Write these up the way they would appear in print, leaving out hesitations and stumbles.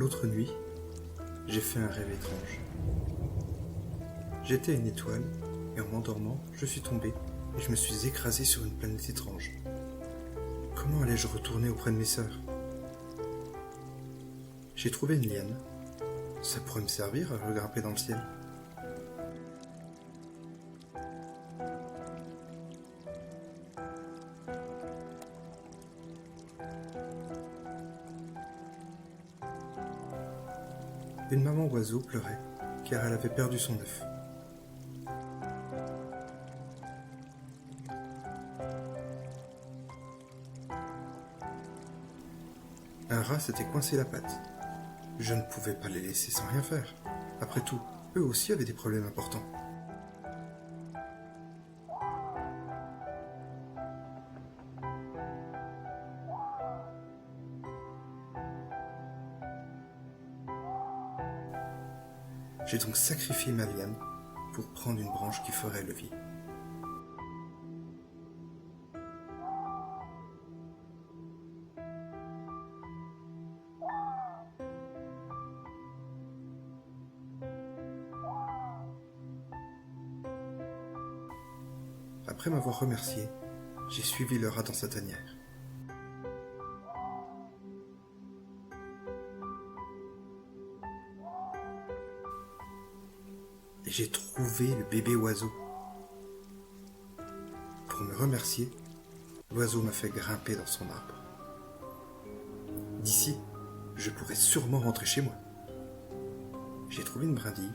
L'autre nuit, j'ai fait un rêve étrange. J'étais une étoile, et en m'endormant, je suis tombé, et je me suis écrasé sur une planète étrange. Comment allais-je retourner auprès de mes sœurs? J'ai trouvé une liane. Ça pourrait me servir à regrimper dans le ciel. Une maman oiseau pleurait, car elle avait perdu son œuf. Un rat s'était coincé la patte. Je ne pouvais pas les laisser sans rien faire. Après tout, eux aussi avaient des problèmes importants. J'ai donc sacrifié ma liane pour prendre une branche qui ferait levier. Après m'avoir remercié, j'ai suivi le rat dans sa tanière. Et j'ai trouvé le bébé oiseau. Pour me remercier, l'oiseau m'a fait grimper dans son arbre. D'ici, je pourrais sûrement rentrer chez moi. J'ai trouvé une brindille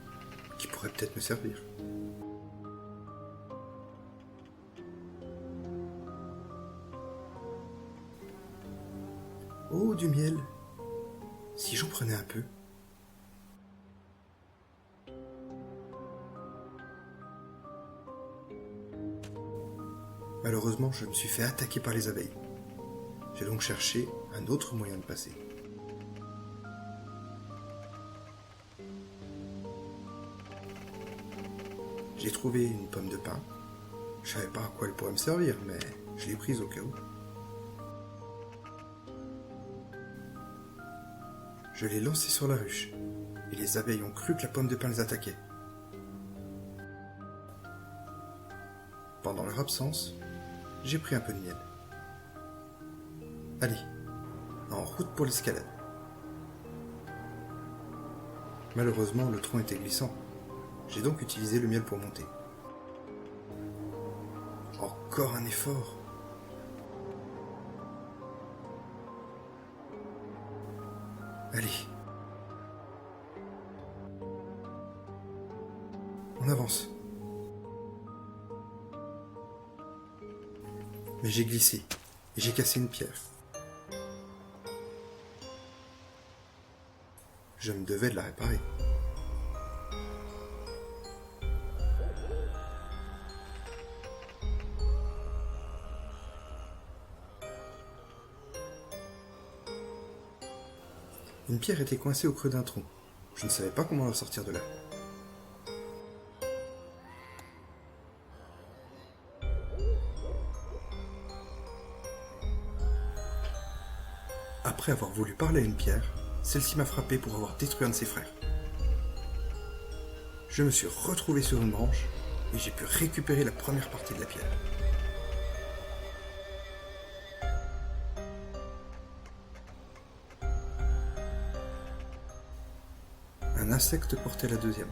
qui pourrait peut-être me servir. Oh, du miel! Si j'en prenais un peu. Malheureusement, je me suis fait attaquer par les abeilles. J'ai donc cherché un autre moyen de passer. J'ai trouvé une pomme de pin. Je savais pas à quoi elle pourrait me servir, mais je l'ai prise au cas où. Je l'ai lancée sur la ruche, et les abeilles ont cru que la pomme de pin les attaquait. Pendant leur absence, j'ai pris un peu de miel. Allez, en route pour l'escalade. Malheureusement, le tronc était glissant. J'ai donc utilisé le miel pour monter. Encore un effort. Allez. On avance. Mais j'ai glissé et j'ai cassé une pierre. Je me devais de la réparer. Une pierre était coincée au creux d'un tronc. Je ne savais pas comment la sortir de là. Après avoir voulu parler à une pierre, celle-ci m'a frappé pour avoir détruit un de ses frères. Je me suis retrouvé sur une branche et j'ai pu récupérer la première partie de la pierre. Un insecte portait la deuxième.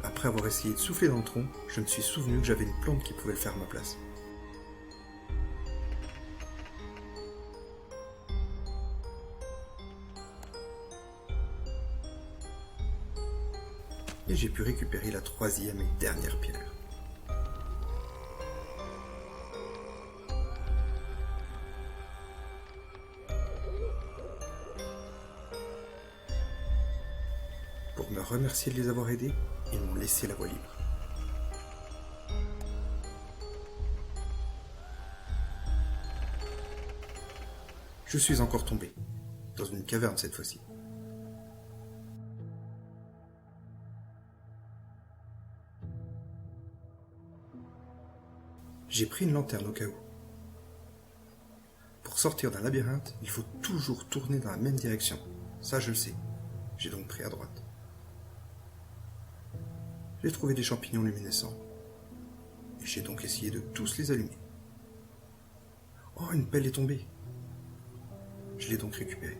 Après avoir essayé de souffler dans le tronc, je me suis souvenu que j'avais une plante qui pouvait le faire à ma place. Et j'ai pu récupérer la troisième et dernière pierre. Pour me remercier de les avoir aidés, ils m'ont laissé la voie libre. Je suis encore tombé, dans une caverne cette fois-ci. J'ai pris une lanterne au cas où. Pour sortir d'un labyrinthe, il faut toujours tourner dans la même direction. Ça, je le sais. J'ai donc pris à droite. J'ai trouvé des champignons luminescents. Et j'ai donc essayé de tous les allumer. Oh, une pelle est tombée. Je l'ai donc récupérée.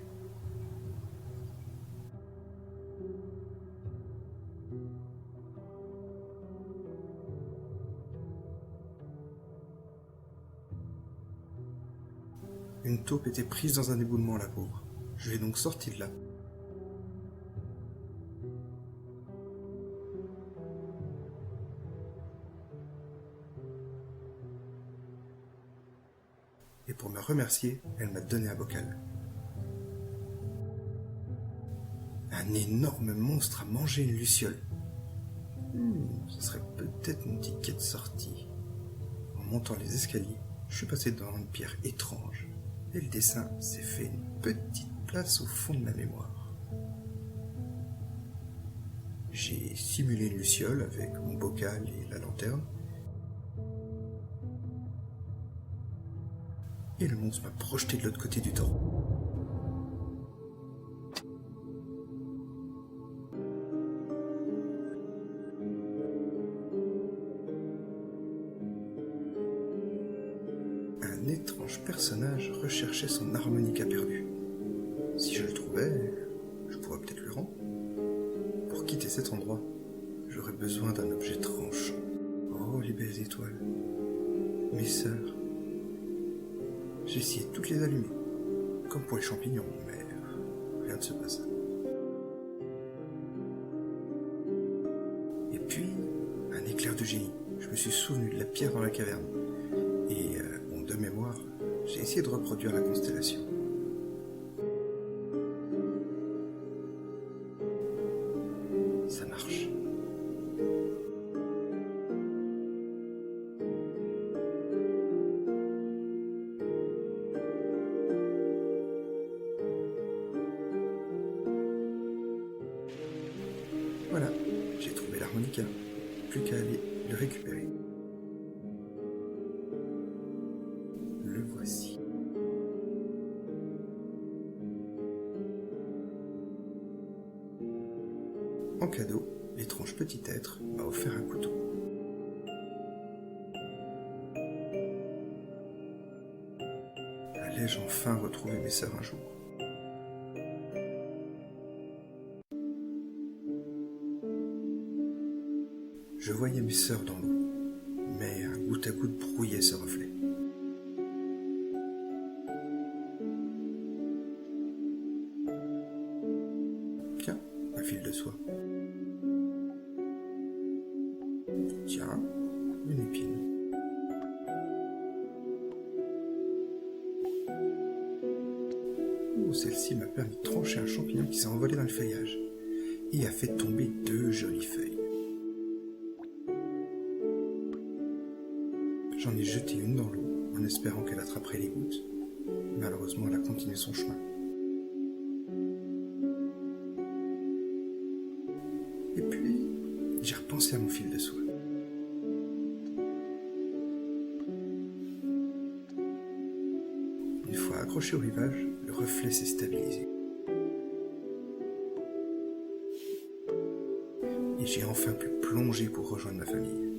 Une taupe était prise dans un éboulement, la pauvre. Je l'ai donc sortie de là. Et pour me remercier, elle m'a donné un bocal. Un énorme monstre a mangé une luciole. Ce serait peut-être mon ticket de sortie. En montant les escaliers, je suis passé devant une pierre étrange. Et le dessin s'est fait une petite place au fond de ma mémoire. J'ai simulé une luciole avec mon bocal et la lanterne. Et le monstre m'a projeté de l'autre côté du torrent. Un étrange personnage recherchait son harmonica perdu. Si je le trouvais, je pourrais peut-être lui rendre. Pour quitter cet endroit, j'aurais besoin d'un objet tranchant. Oh, les belles étoiles. Mes sœurs. J'ai essayé de toutes les allumer, comme pour les champignons, mais rien ne se passe. Et puis, un éclair de génie. Je me suis souvenu de la pierre dans la caverne. Et, de mémoire, j'ai essayé de reproduire la constellation. Ça marche. Voilà, j'ai trouvé l'harmonica. Plus qu'à aller le récupérer. Le voici. En cadeau, l'étrange petit être m'a offert un couteau. Allais-je enfin retrouver mes sœurs un jour ? Je voyais mes sœurs dans l'eau, mais un goutte à goutte brouillait ce reflet. Tiens, un fil de soie. Tiens, une épine. Oh, celle-ci m'a permis de trancher un champignon qui s'est envolé dans le feuillage et a fait tomber 2 jolies feuilles. J'en ai jeté une dans l'eau en espérant qu'elle attraperait les gouttes. Malheureusement, elle a continué son chemin. Et puis, j'ai repensé à mon fil de soie. Une fois accroché au rivage, le reflet s'est stabilisé. Et j'ai enfin pu plonger pour rejoindre ma famille.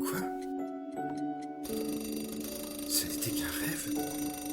Quoi ? Ce n'était qu'un rêve ?